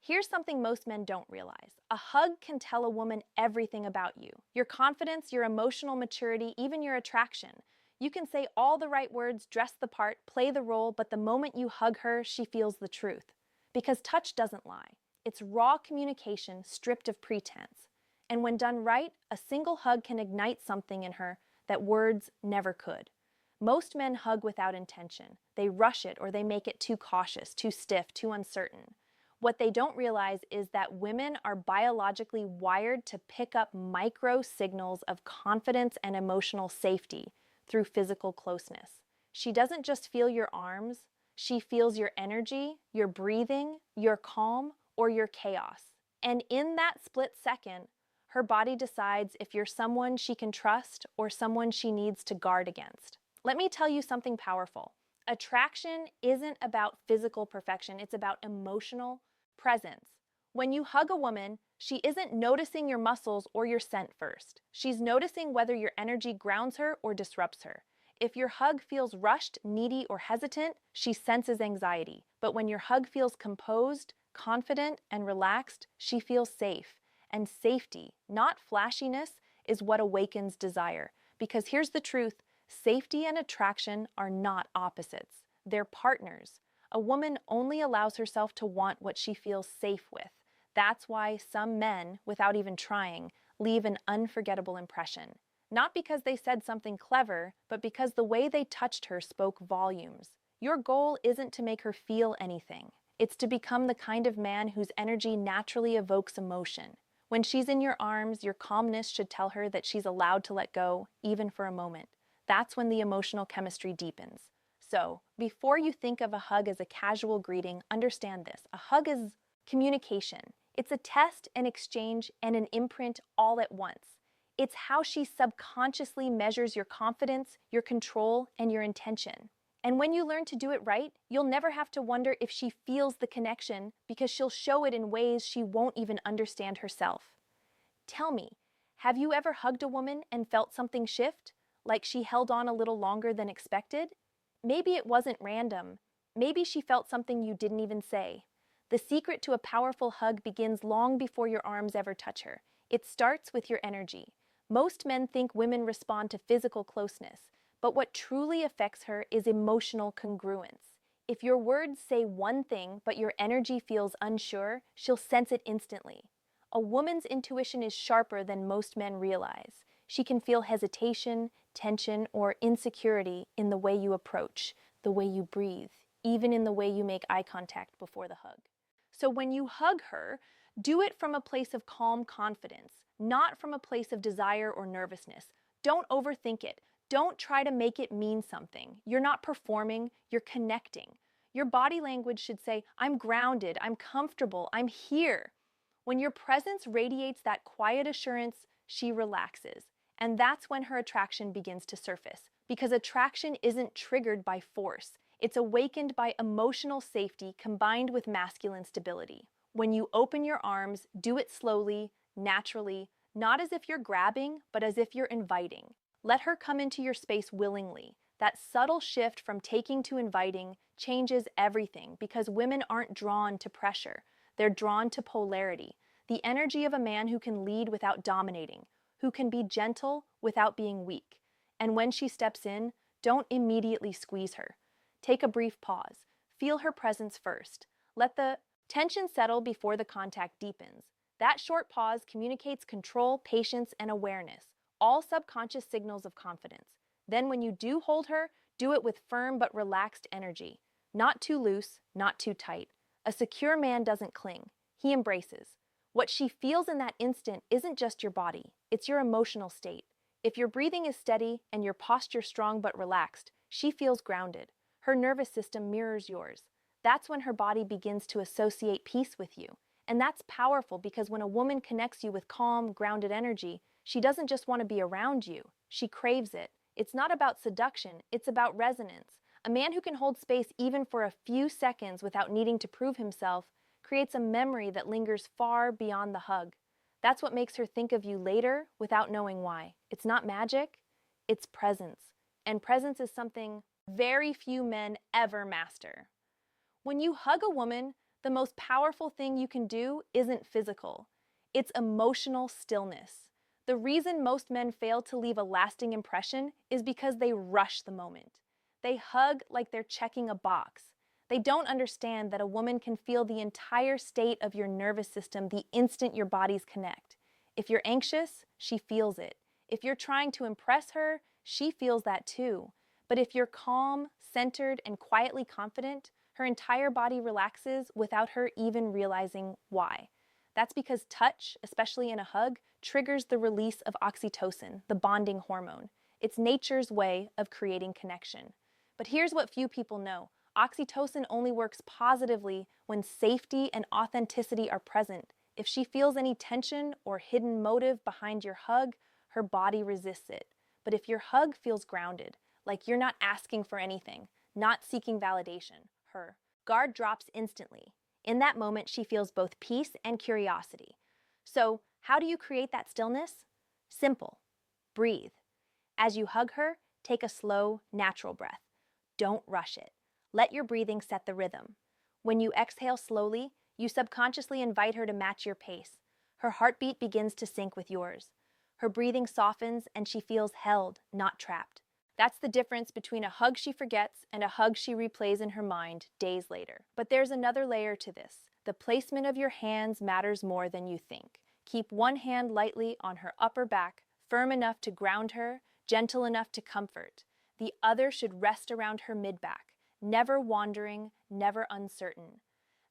Here's something most men don't realize. A hug can tell a woman everything about you. Your confidence, your emotional maturity, even your attraction. You can say all the right words, dress the part, play the role, but the moment you hug her, she feels the truth. Because touch doesn't lie. It's raw communication stripped of pretense. And when done right, a single hug can ignite something in her that words never could. Most men hug without intention. They rush it or they make it too cautious, too stiff, too uncertain. What they don't realize is that women are biologically wired to pick up micro signals of confidence and emotional safety through physical closeness. She doesn't just feel your arms, she feels your energy, your breathing, your calm, or your chaos. And in that split second, her body decides if you're someone she can trust or someone she needs to guard against. Let me tell you something powerful. Attraction isn't about physical perfection, it's about emotional presence. When you hug a woman, she isn't noticing your muscles or your scent first. She's noticing whether your energy grounds her or disrupts her. If your hug feels rushed, needy, or hesitant, she senses anxiety. But when your hug feels composed, confident, and relaxed, she feels safe. And safety, not flashiness, is what awakens desire. Because here's the truth. Safety and attraction are not opposites. They're partners. A woman only allows herself to want what she feels safe with. That's why some men, without even trying, leave an unforgettable impression. Not because they said something clever, but because the way they touched her spoke volumes. Your goal isn't to make her feel anything. It's to become the kind of man whose energy naturally evokes emotion. When she's in your arms, your calmness should tell her that she's allowed to let go, even for a moment. That's when the emotional chemistry deepens. So, before you think of a hug as a casual greeting, understand this. A hug is communication. It's a test, an exchange, and an imprint all at once. It's how she subconsciously measures your confidence, your control, and your intention. And when you learn to do it right, you'll never have to wonder if she feels the connection because she'll show it in ways she won't even understand herself. Tell me, have you ever hugged a woman and felt something shift? Like she held on a little longer than expected? Maybe it wasn't random. Maybe she felt something you didn't even say. The secret to a powerful hug begins long before your arms ever touch her. It starts with your energy. Most men think women respond to physical closeness, but what truly affects her is emotional congruence. If your words say one thing, but your energy feels unsure, she'll sense it instantly. A woman's intuition is sharper than most men realize. She can feel hesitation, tension, or insecurity in the way you approach, the way you breathe, even in the way you make eye contact before the hug. So when you hug her, do it from a place of calm confidence, not from a place of desire or nervousness. Don't overthink it. Don't try to make it mean something. You're not performing, you're connecting. Your body language should say, I'm grounded, I'm comfortable, I'm here. When your presence radiates that quiet assurance, she relaxes. And that's when her attraction begins to surface. Because attraction isn't triggered by force. It's awakened by emotional safety combined with masculine stability. When you open your arms, do it slowly, naturally, not as if you're grabbing, but as if you're inviting. Let her come into your space willingly. That subtle shift from taking to inviting changes everything because women aren't drawn to pressure. They're drawn to polarity. The energy of a man who can lead without dominating, who can be gentle without being weak. And when she steps in, don't immediately squeeze her. Take a brief pause. Feel her presence first. Let the tension settle before the contact deepens. That short pause communicates control, patience, and awareness, all subconscious signals of confidence. Then when you do hold her, do it with firm but relaxed energy. Not too loose, not too tight. A secure man doesn't cling. He embraces. What she feels in that instant isn't just your body, it's your emotional state. If your breathing is steady and your posture strong but relaxed, she feels grounded. Her nervous system mirrors yours. That's when her body begins to associate peace with you. And that's powerful because when a woman connects you with calm, grounded energy, she doesn't just want to be around you, she craves it. It's not about seduction, it's about resonance. A man who can hold space even for a few seconds without needing to prove himself creates a memory that lingers far beyond the hug. That's what makes her think of you later without knowing why. It's not magic, it's presence. And presence is something very few men ever master. When you hug a woman, The most powerful thing you can do isn't physical, it's emotional stillness. The reason most men fail to leave a lasting impression is because they rush the moment. They hug like they're checking a box. They don't understand that a woman can feel the entire state of your nervous system the instant your bodies connect. If you're anxious, she feels it. If you're trying to impress her, she feels that too. But if you're calm, centered, and quietly confident, her entire body relaxes without her even realizing why. That's because touch, especially in a hug, triggers the release of oxytocin, the bonding hormone. It's nature's way of creating connection. But here's what few people know. Oxytocin only works positively when safety and authenticity are present. If she feels any tension or hidden motive behind your hug, her body resists it. But if your hug feels grounded, like you're not asking for anything, not seeking validation, her guard drops instantly. In that moment, she feels both peace and curiosity. So, how do you create that stillness? Simple. Breathe. As you hug her, take a slow, natural breath. Don't rush it. Let your breathing set the rhythm. When you exhale slowly, you subconsciously invite her to match your pace. Her heartbeat begins to sync with yours. Her breathing softens and she feels held, not trapped. That's the difference between a hug she forgets and a hug she replays in her mind days later. But there's another layer to this. The placement of your hands matters more than you think. Keep one hand lightly on her upper back, firm enough to ground her, gentle enough to comfort. The other should rest around her mid-back, never wandering, never uncertain.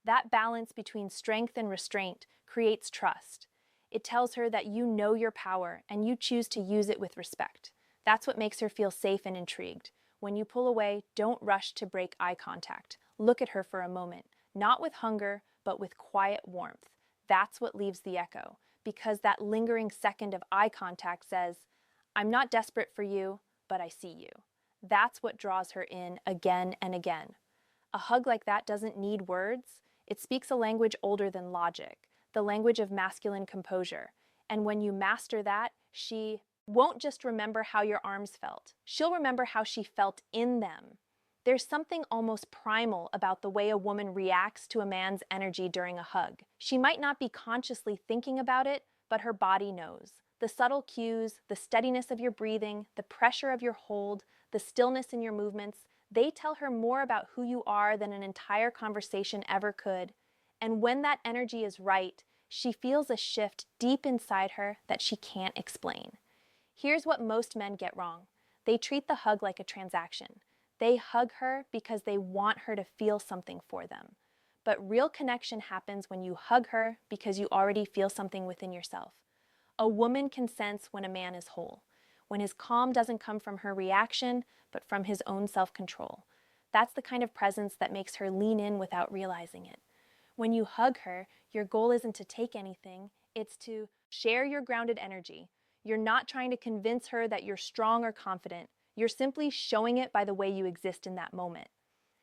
That balance between strength and restraint creates trust. It tells her that you know your power and you choose to use it with respect. That's what makes her feel safe and intrigued. When you pull away, don't rush to break eye contact. Look at her for a moment, not with hunger, but with quiet warmth. That's what leaves the echo, because that lingering second of eye contact says, I'm not desperate for you, but I see you. That's what draws her in again and again. A hug like that doesn't need words. It speaks a language older than logic, the language of masculine composure. And when you master that, she won't just remember how your arms felt. She'll remember how she felt in them. There's something almost primal about the way a woman reacts to a man's energy during a hug. She might not be consciously thinking about it, but her body knows. The subtle cues, the steadiness of your breathing, the pressure of your hold, the stillness in your movements, they tell her more about who you are than an entire conversation ever could. And when that energy is right, she feels a shift deep inside her that she can't explain. Here's what most men get wrong. They treat the hug like a transaction. They hug her because they want her to feel something for them. But real connection happens when you hug her because you already feel something within yourself. A woman can sense when a man is whole, when his calm doesn't come from her reaction, but from his own self-control. That's the kind of presence that makes her lean in without realizing it. When you hug her, your goal isn't to take anything, it's to share your grounded energy. You're not trying to convince her that you're strong or confident. You're simply showing it by the way you exist in that moment.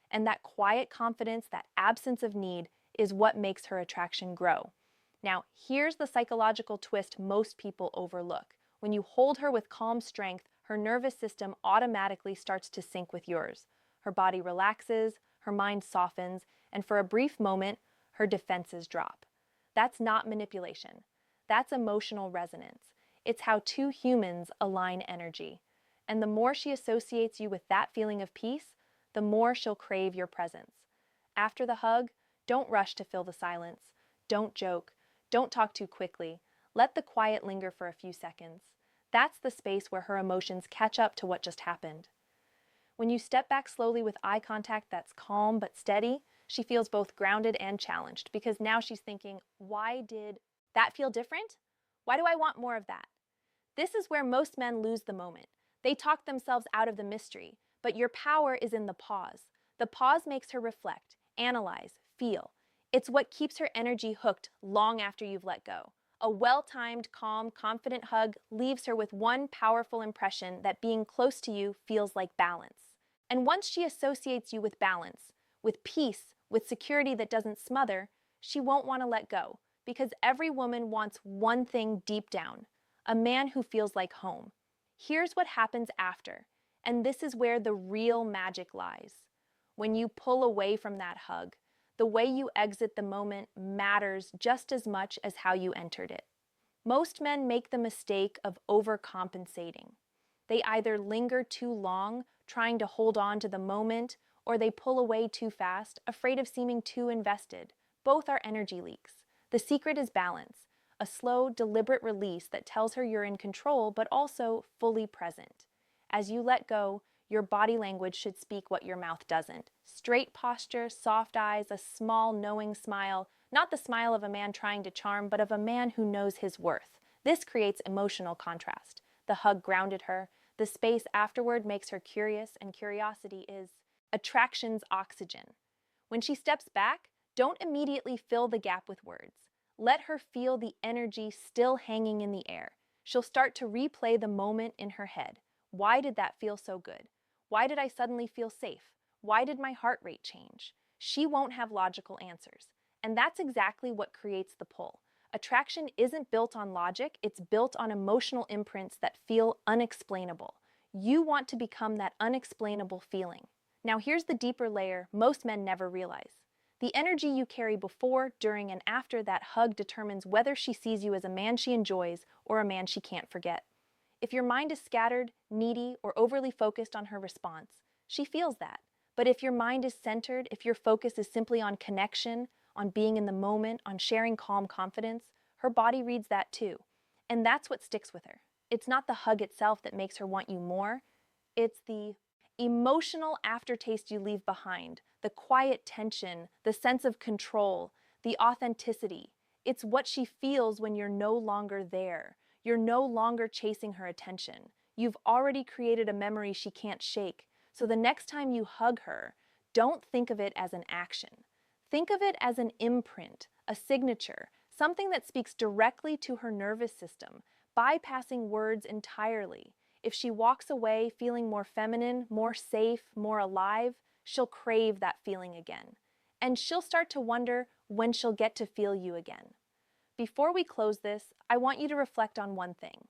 And that quiet confidence, that absence of need, is what makes her attraction grow. Now, here's the psychological twist most people overlook. When you hold her with calm strength, her nervous system automatically starts to sync with yours. Her body relaxes, her mind softens, and for a brief moment, her defenses drop. That's not manipulation. That's emotional resonance. It's how two humans align energy. And the more she associates you with that feeling of peace, the more she'll crave your presence. After the hug, don't rush to fill the silence. Don't joke. Don't talk too quickly. Let the quiet linger for a few seconds. That's the space where her emotions catch up to what just happened. When you step back slowly with eye contact that's calm but steady, she feels both grounded and challenged because now she's thinking, why did that feel different? Why do I want more of that? This is where most men lose the moment. They talk themselves out of the mystery, but your power is in the pause. The pause makes her reflect, analyze, feel. It's what keeps her energy hooked long after you've let go. A well-timed, calm, confident hug leaves her with one powerful impression that being close to you feels like balance. And once she associates you with balance, with peace, with security that doesn't smother, she won't want to let go, because every woman wants one thing deep down, a man who feels like home. Here's what happens after, and this is where the real magic lies. When you pull away from that hug, The way you exit the moment matters just as much as how you entered it. Most men make the mistake of overcompensating. They either linger too long, trying to hold on to the moment, or they pull away too fast, afraid of seeming too invested. Both are energy leaks. The secret is balance, a slow, deliberate release that tells her you're in control, but also fully present. As you let go, your body language should speak what your mouth doesn't. Straight posture, soft eyes, a small, knowing smile, not the smile of a man trying to charm, but of a man who knows his worth. This creates emotional contrast. The hug grounded her. The space afterward makes her curious, and curiosity is attraction's oxygen. When she steps back, don't immediately fill the gap with words. Let her feel the energy still hanging in the air. She'll start to replay the moment in her head. Why did that feel so good? Why did I suddenly feel safe? Why did my heart rate change? She won't have logical answers. And that's exactly what creates the pull. Attraction isn't built on logic, it's built on emotional imprints that feel unexplainable. You want to become that unexplainable feeling. Now here's the deeper layer most men never realize. The energy you carry before, during, and after that hug determines whether she sees you as a man she enjoys or a man she can't forget. If your mind is scattered, needy, or overly focused on her response, she feels that. But if your mind is centered, if your focus is simply on connection, on being in the moment, on sharing calm confidence, her body reads that too. And that's what sticks with her. It's not the hug itself that makes her want you more, it's the emotional aftertaste you leave behind, the quiet tension, the sense of control, the authenticity. It's what she feels when you're no longer there. You're no longer chasing her attention. You've already created a memory she can't shake. So the next time you hug her, don't think of it as an action. Think of it as an imprint, a signature, something that speaks directly to her nervous system, bypassing words entirely. If she walks away feeling more feminine, more safe, more alive, she'll crave that feeling again. And she'll start to wonder when she'll get to feel you again. Before we close this, I want you to reflect on one thing.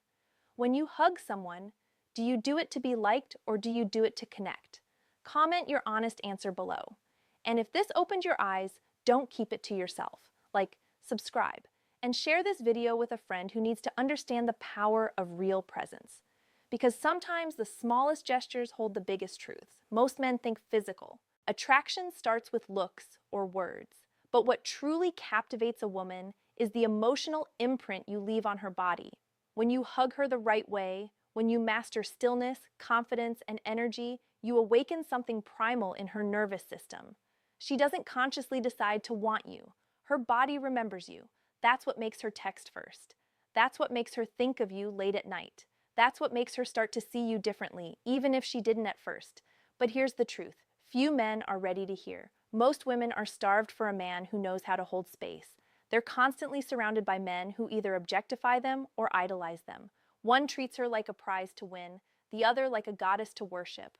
When you hug someone, do you do it to be liked or do you do it to connect? Comment your honest answer below. And if this opened your eyes, don't keep it to yourself. Like, subscribe, and share this video with a friend who needs to understand the power of real presence. Because sometimes the smallest gestures hold the biggest truths. Most men think physical. Attraction starts with looks or words. But what truly captivates a woman is the emotional imprint you leave on her body. When you hug her the right way, when you master stillness, confidence, and energy, you awaken something primal in her nervous system. She doesn't consciously decide to want you. Her body remembers you. That's what makes her text first. That's what makes her think of you late at night. That's what makes her start to see you differently, even if she didn't at first. But here's the truth. Few men are ready to hear. Most women are starved for a man who knows how to hold space. They're constantly surrounded by men who either objectify them or idolize them. One treats her like a prize to win, the other like a goddess to worship.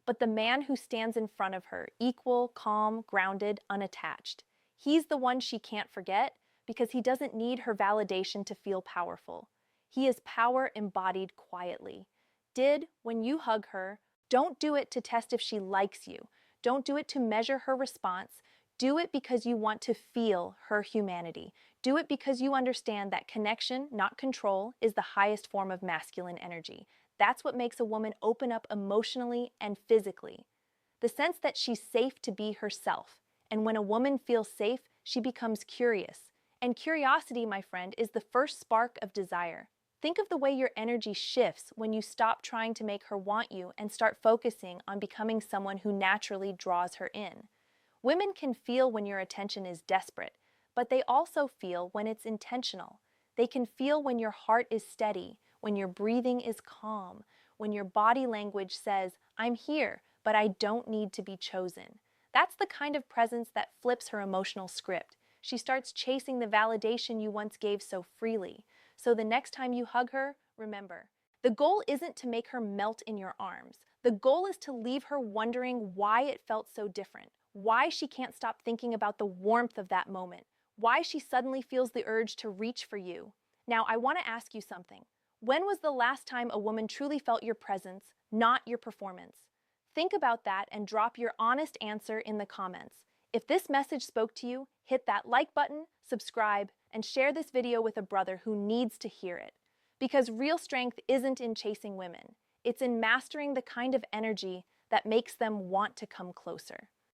But the man who stands in front of her, equal, calm, grounded, unattached, he's the one she can't forget because he doesn't need her validation to feel powerful. He is power embodied quietly. When you hug her, don't do it to test if she likes you. Don't do it to measure her response. Do it because you want to feel her humanity. Do it because you understand that connection, not control, is the highest form of masculine energy. That's what makes a woman open up emotionally and physically. The sense that she's safe to be herself. And when a woman feels safe, she becomes curious. And curiosity, my friend, is the first spark of desire. Think of the way your energy shifts when you stop trying to make her want you and start focusing on becoming someone who naturally draws her in. Women can feel when your attention is desperate, but they also feel when it's intentional. They can feel when your heart is steady, when your breathing is calm, when your body language says, I'm here, but I don't need to be chosen. That's the kind of presence that flips her emotional script. She starts chasing the validation you once gave so freely. So the next time you hug her, remember, the goal isn't to make her melt in your arms. The goal is to leave her wondering why it felt so different, why she can't stop thinking about the warmth of that moment, why she suddenly feels the urge to reach for you. Now, I want to ask you something. When was the last time a woman truly felt your presence, not your performance? Think about that and drop your honest answer in the comments. If this message spoke to you, hit that like button, subscribe, and share this video with a brother who needs to hear it. Because real strength isn't in chasing women, it's in mastering the kind of energy that makes them want to come closer.